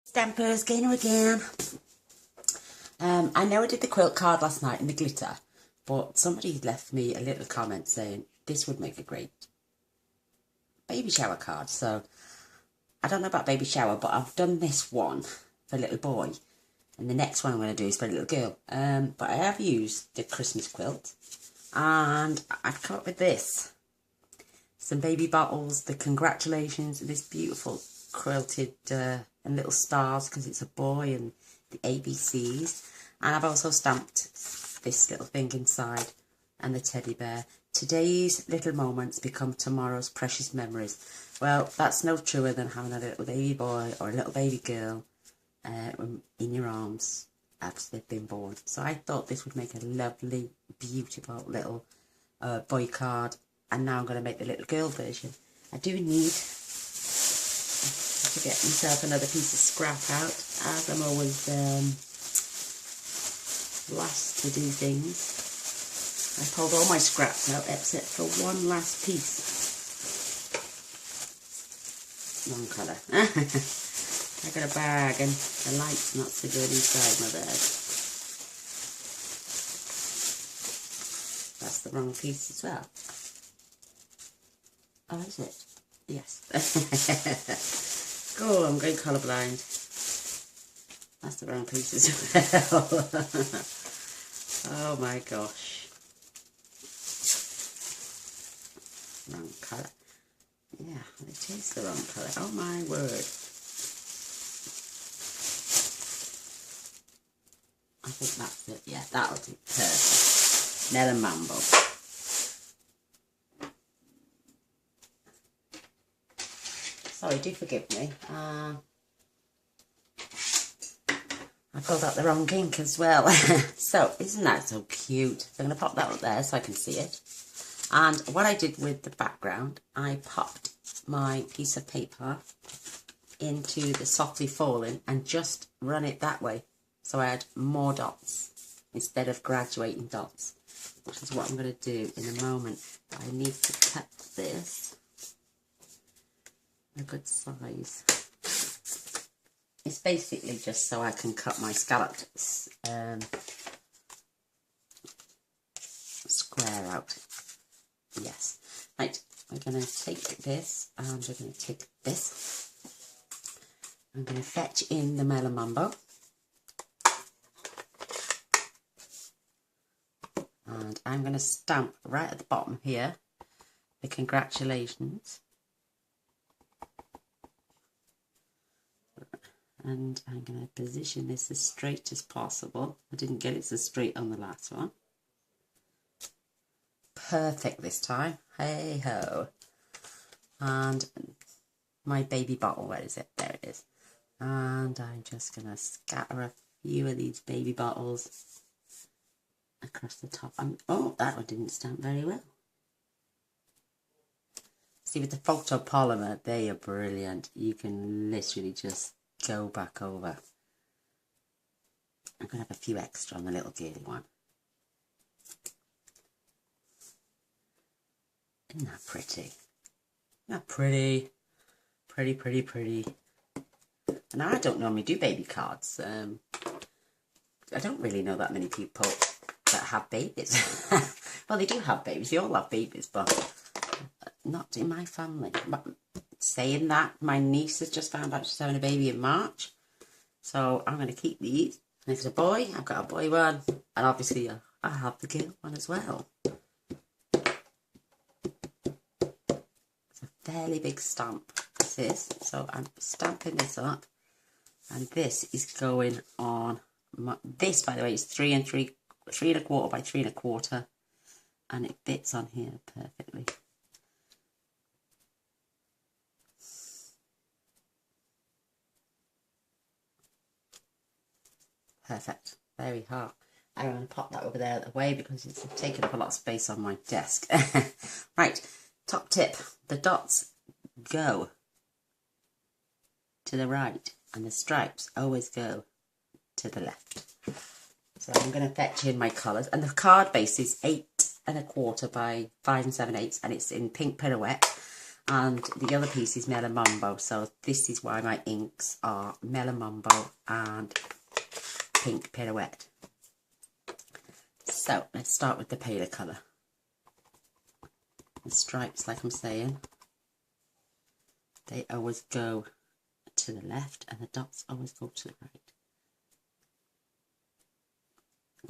Stampers, Gainer again. I know I did the quilt card last night in the glitter, but somebody left me a little comment saying this would make a great baby shower card. So I don't know about baby shower, but I've done this one for a little boy, and the next one I'm going to do is for a little girl. But I have used the Christmas quilt, and I've come up with this. Some baby bottles, the congratulations, this beautiful quilted and little stars because it's a boy, and the ABCs. And I've also stamped this little thing inside and the teddy bear. Today's little moments become tomorrow's precious memories. Well, that's no truer than having a little baby boy or a little baby girl in your arms after they've been born. So I thought this would make a lovely, beautiful little boy card. And now I'm going to make the little girl version. I do need to get myself another piece of scrap out, as I'm always last to do things. I pulled all my scraps out except for one last piece. Wrong colour. I got a bag and the light's not so good inside my bag. That's the wrong piece as well. Oh, is it? Yes. Oh, I'm going colourblind. That's the wrong piece as well. Oh my gosh. Wrong colour. Yeah, it is the wrong colour. Oh my word. I think that's it. Yeah, that'll do. Perfect. Melon Mambo. Sorry, do forgive me. I pulled out the wrong ink as well. So, isn't that so cute? So I'm going to pop that up there so I can see it. And what I did with the background, I popped my piece of paper into the softly falling and just run it that way. So I had more dots instead of graduating dots, which is what I'm going to do in a moment. But I need to cut this a good size. It's basically just so I can cut my scalloped square out. Yes. Right, we're going to take this and we're going to take this. I'm going to fetch in the Melon Mambo. And I'm going to stamp right at the bottom here the congratulations. And I'm going to position this as straight as possible. I didn't get it so straight on the last one. Perfect this time. Hey ho. And my baby bottle, where is it? There it is. And I'm just going to scatter a few of these baby bottles across the top. Oh, that one didn't stamp very well. See, with the photopolymer, they are brilliant. You can literally just go back over. I'm going to have a few extra on the little girly one. Isn't that pretty? Isn't that pretty? Pretty, pretty, pretty. And I don't normally do baby cards. I don't really know that many people that have babies. Well, they do have babies. They all have babies, but not in my family. But saying that, my niece has just found out she's having a baby in March. So I'm going to keep these. And if it's a boy, I've got a boy one. And obviously I have the girl one as well. It's a fairly big stamp, this is. So I'm stamping this up. And this is going on. This, by the way, is 3 1/4 by 3 1/4. And it fits on here perfectly. Perfect. Very hard. I'm going to pop that over there out of the way because it's taking up a lot of space on my desk. Right, top tip. The dots go to the right and the stripes always go to the left. So I'm going to fetch in my colours. And the card base is 8 1/4 by 5 7/8 and it's in pink pirouette. and the other piece is Mellow Mambo. So this is why my inks are Mellow Mambo and Pink Pirouette. So let's start with the paler colour. The stripes, like I'm saying, they always go to the left and the dots always go to the right.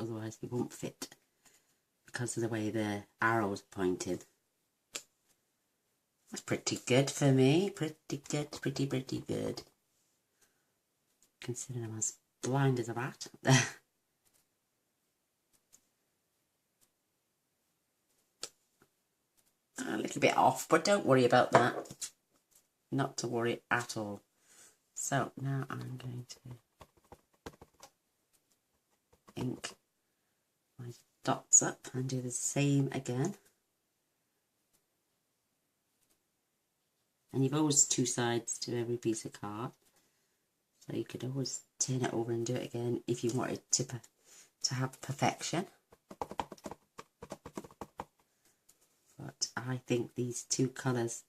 Otherwise they won't fit because of the way the arrows pointed. That's pretty good for me. Pretty good, pretty good. Considering I'm as blind as a rat. A little bit off, but don't worry about that. Not to worry at all. So now I'm going to ink my dots up and do the same again. And you've always two sides to every piece of card, so you could always turn it over and do it again if you wanted to have perfection. But I think these two colours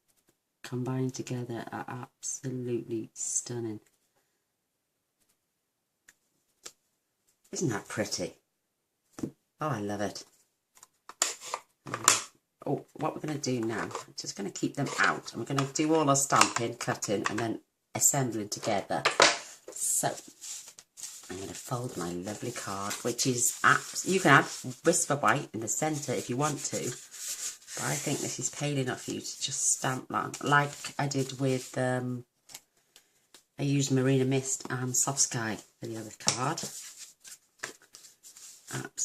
combined together are absolutely stunning. Isn't that pretty? Oh, I love it. Oh, what we're going to do now, I'm just going to keep them out. And we're going to do all our stamping, cutting, and then assembling together. So, I'm going to fold my lovely card, which is, you can add Whisper White in the centre if you want to. But I think this is pale enough for you to just stamp that, like I did with, I used Marina Mist and Soft Sky for the other card.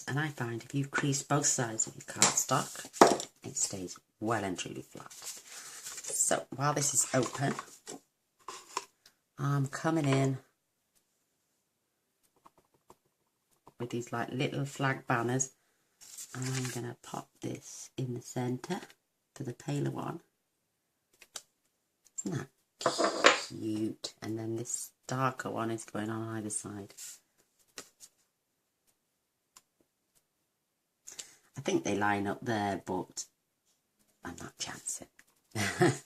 And I find if you crease both sides of your cardstock, it stays well and truly flat. So while this is open, I'm coming in with these like little flag banners, and I'm going to pop this in the centre for the paler one. Isn't that cute? And then this darker one is going on either side. I think they line up there, but I'm not chancing. Isn't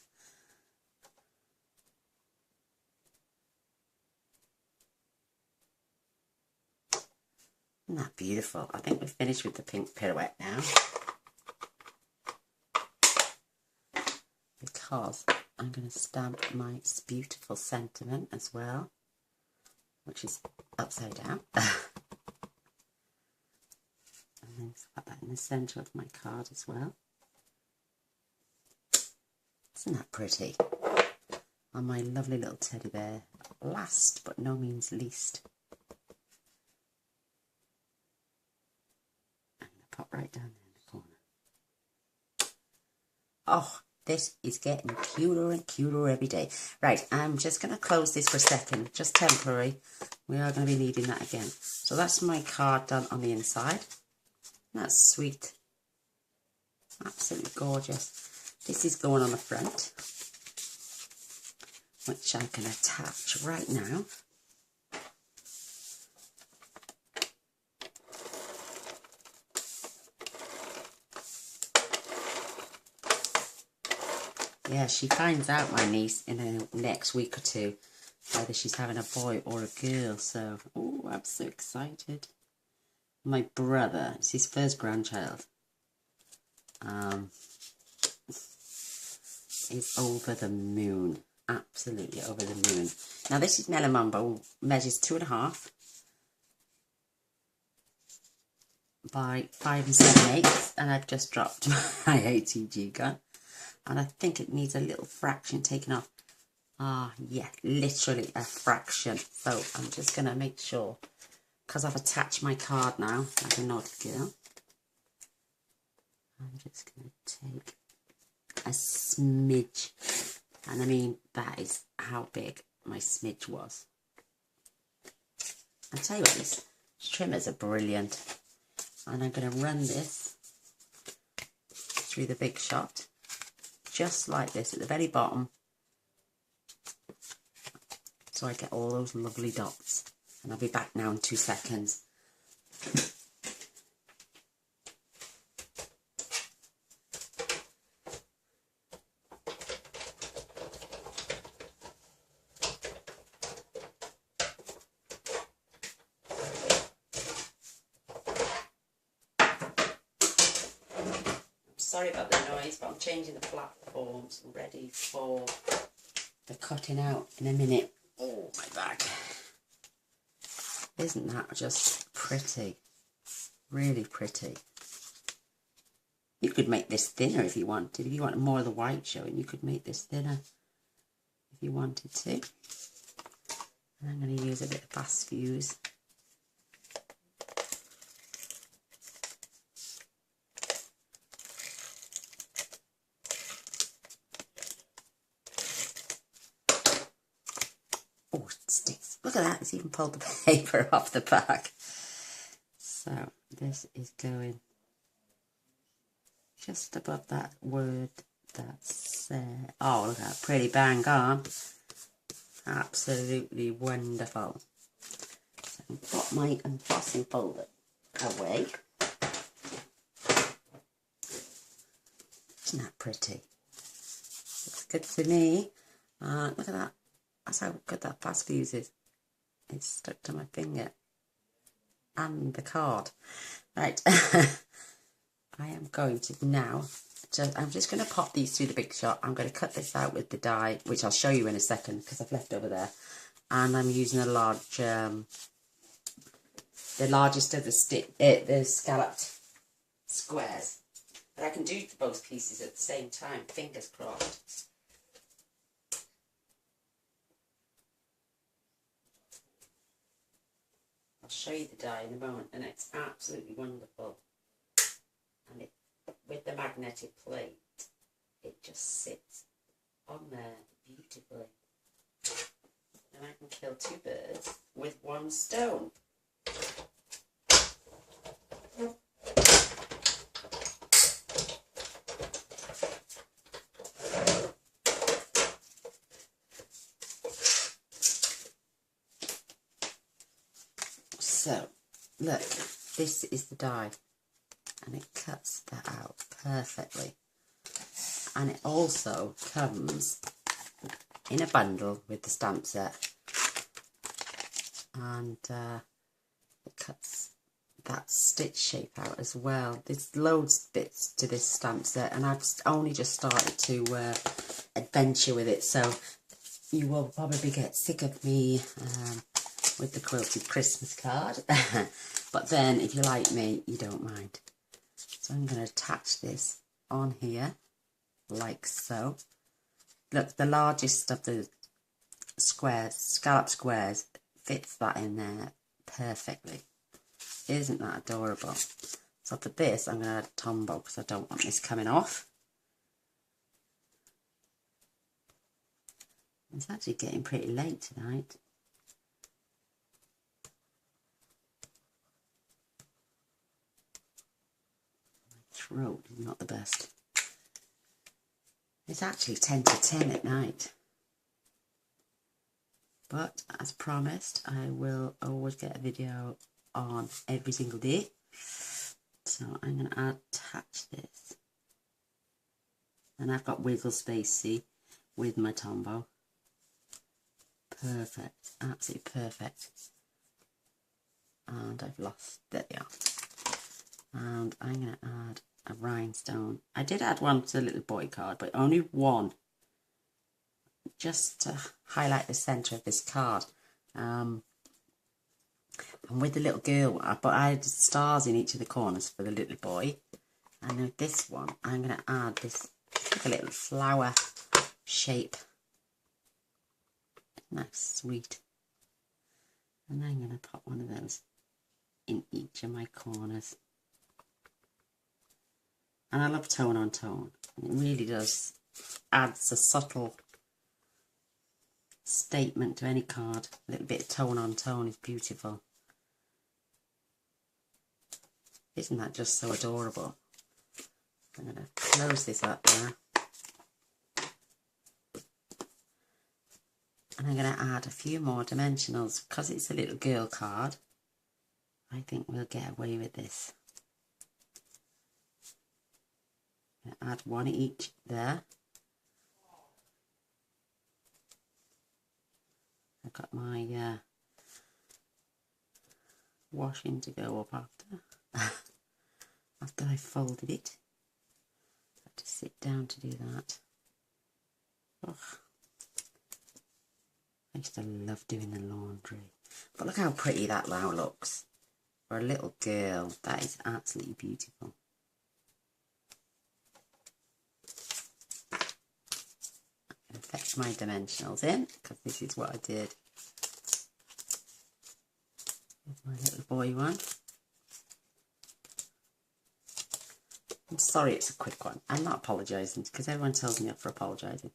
that beautiful? I think we've finished with the Pink Pirouette now. Because I'm going to stamp my beautiful Sentiment as well, which is upside down. And then put that in the centre of my card as well. Isn't that pretty? And my lovely little teddy bear, last but no means least. I'm going to pop right down there in the corner. Oh, this is getting cuter and cuter every day. Right, I'm just going to close this for a second, just temporary. We are going to be needing that again. So that's my card done on the inside. That's sweet. Absolutely gorgeous. This is going on the front, which I can attach right now. Yeah, she finds out, my niece, in the next week or two, whether she's having a boy or a girl. So, oh, I'm so excited. My brother, it's his first grandchild, is over the moon. Absolutely over the moon. Now this is Mellow Mambo, measures 2.5 by 5 7/8, and I've just dropped my ATG gun, and I think it needs a little fraction taken off. Ah, yeah, literally a fraction. So I'm just going to make sure, because I've attached my card now, like a naughty girl, I'm just going to take a smidge, and I mean that is how big my smidge was. I'll tell you what, these trimmers are brilliant, and I'm going to run this through the big shot just like this at the very bottom, so I get all those lovely dots. And I'll be back now in 2 seconds. sorry about the noise, but I'm changing the platforms ready for the cutting out in a minute. Oh, my back. Isn't that just pretty? Really pretty. You could make this thinner if you wanted. If you wanted more of the white showing, you could make this thinner if you wanted to. And I'm going to use a bit of fast fuse. Oh, it sticks. Look at that. It's even pulled the paper off the back. So this is going just above that word that's oh, look at that. Pretty bang on. Absolutely wonderful. So I've got my embossing folder away. Isn't that pretty? Looks good to me. Look at that. That's how good that fast fuse is. It's stuck to my finger. And the card. Right. I am going to now, I'm just going to pop these through the Big Shot. I'm going to cut this out with the die, which I'll show you in a second because I've left over there. And I'm using a large, the largest of the scalloped squares. But I can do both pieces at the same time, fingers crossed. I'll show you the die in a moment, and it's absolutely wonderful. And it, with the magnetic plate, it just sits on there beautifully. And I can kill two birds with one stone. So, look, this is the die, and it cuts that out perfectly. And it also comes in a bundle with the stamp set, and it cuts that stitch shape out as well. There's loads of bits to this stamp set, and I've only just started to adventure with it, so you will probably get sick of me with the quilted Christmas card. But then, if you like me, you don't mind. So I'm going to attach this on here, like so. Look, the largest of the squares, scallop squares, fits that in there perfectly. Isn't that adorable? So for this, I'm going to add a tombow because I don't want this coming off. It's actually getting pretty late tonight. Throat is not the best. It's actually 10 to 10 at night. But as promised, I will always get a video on every single day. So I'm going to attach this. And I've got wiggle space, see, with my tombow. Perfect. Absolutely perfect. And I've lost, there we are. And I'm going to add a rhinestone. I did add one to the little boy card, but only one, just to highlight the centre of this card. And with the little girl, but I had stars in each of the corners for the little boy. And with this one, I'm going to add this, like a little flower shape. Nice, sweet. And I'm going to pop one of those in each of my corners. And I love tone on tone. It really does adds a subtle statement to any card. A little bit of tone on tone is beautiful. Isn't that just so adorable? I'm going to close this up now. And I'm going to add a few more dimensionals. Because it's a little girl card, I think we'll get away with this. Add one each there. I've got my washing to go up after I folded it. to sit down to do that. Ugh. I used to love doing the laundry. But look how pretty that now looks. For a little girl, that is absolutely beautiful. I'm going to fetch my dimensionals in, because this is what I did with my little boy one. I'm sorry it's a quick one. I'm not apologising, because everyone tells me off for apologising.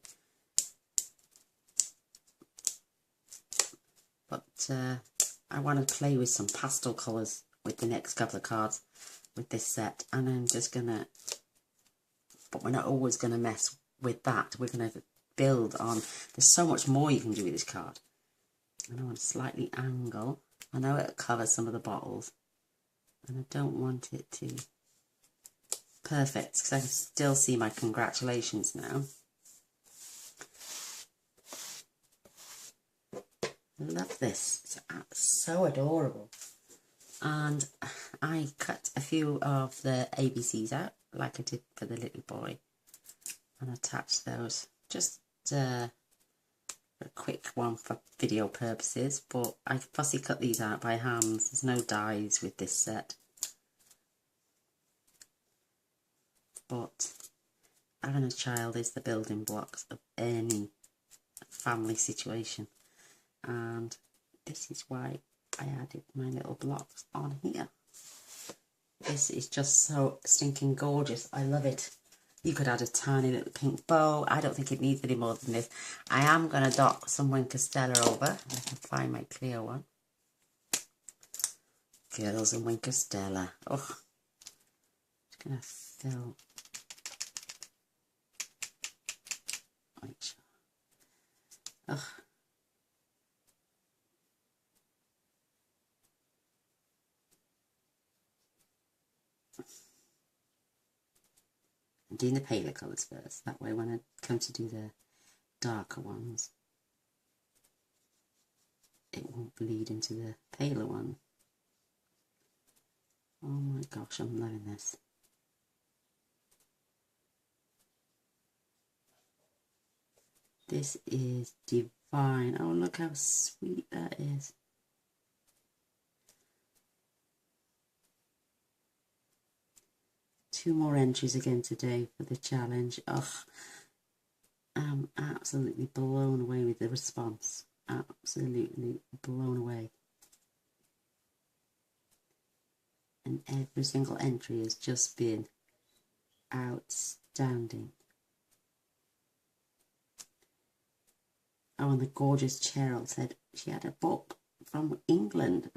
But I want to play with some pastel colours with the next couple of cards with this set. And I'm just going to, but we're not always going to mess with that. We're going to build on, there's so much more you can do with this card. And I want to slightly angle. I know it'll cover some of the bottles. And I don't want it to perfect, because I can still see my congratulations now. I love this. It's so adorable. And I cut a few of the ABCs out, like I did for the little boy, and attached those. Just a quick one for video purposes, but I fussy cut these out by hand. There's no dies with this set. But having a child is the building blocks of any family situation. And this is why I added my little blocks on here. This is just so stinking gorgeous. I love it. You could add a tiny little pink bow. I don't think it needs any more than this. I am going to dot some Winker Stella over. I can find my clear one. Girls and Winker Stella. Oh, just going to fill. Ugh. I'm doing the paler colours first. That way when I come to do the darker ones, it won't bleed into the paler one. Oh my gosh, I'm loving this. This is divine. Oh, look how sweet that is. Two more entries again today for the challenge. Ugh, I'm absolutely blown away with the response. Absolutely blown away. And every single entry has just been outstanding. Oh, and the gorgeous Cheryl said she had a book from England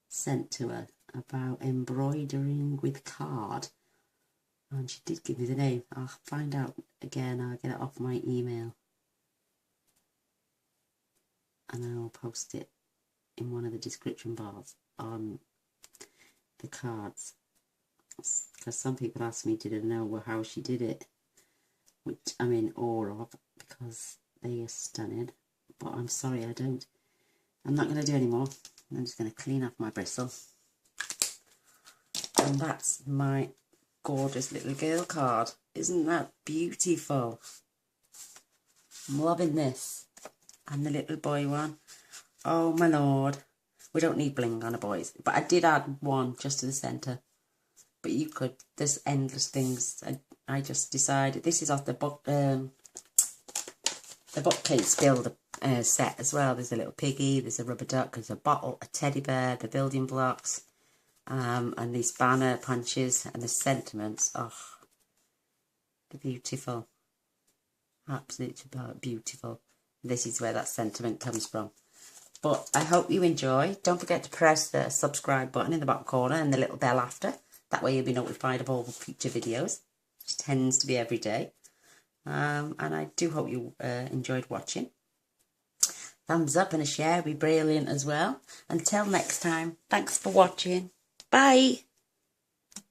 sent to her about embroidering with card. And she did give me the name. I'll find out again. I'll get it off my email. And I'll post it in one of the description bars on the cards. Because some people ask me, did I know how she did it? Which I'm in awe of, because they are stunning. But I'm sorry, I don't. I'm not going to do any more. I'm just going to clean off my bristle. And that's my gorgeous little girl card. Isn't that beautiful? I'm loving this. And the little boy one. Oh my lord. We don't need bling on a boy's. But I did add one just to the centre. But you could. There's endless things. I just decided. This is off the book. The bookcase builder set as well. There's a little piggy. There's a rubber duck. There's a bottle. A teddy bear. The building blocks. And these banner punches and the sentiments. Oh, they're beautiful. Absolutely beautiful. This is where that sentiment comes from. But I hope you enjoy. Don't forget to press the subscribe button in the bottom corner and the little bell after. That way you'll be notified of all the future videos, which tends to be every day. And I do hope you enjoyed watching. Thumbs up and a share would be brilliant as well. Until next time, thanks for watching. Bye.